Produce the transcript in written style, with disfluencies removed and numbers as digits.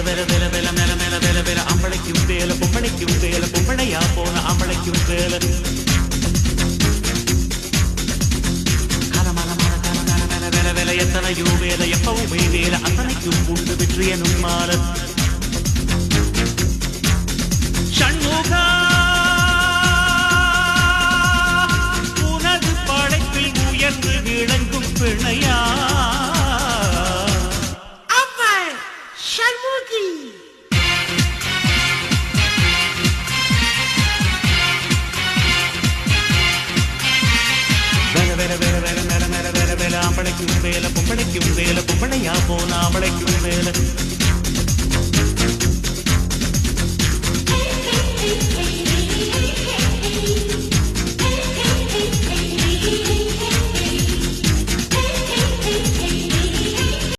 வெல வெல வெல மேல மேல வெல வெல அம்பளைக்கும் வேல பொம்பளைக்கும் வேல பொம்பளையா போன அம்பளைக்கும் வேல கலமல மல கல கல மேல வெல வெல எத்தனையோ வேல எப்பவுமே வேல அத்தனைக்கும் உண்டு வெற்றி எனும் மால ஷண்முகா உனது படைப்பில் உயர்ந்து விளங்கும் பிணையா அம்பளைக்கும் வேல பொம்பளைக்கும் வேல பொம்பளையா போன அம்பளைக்கும் வேல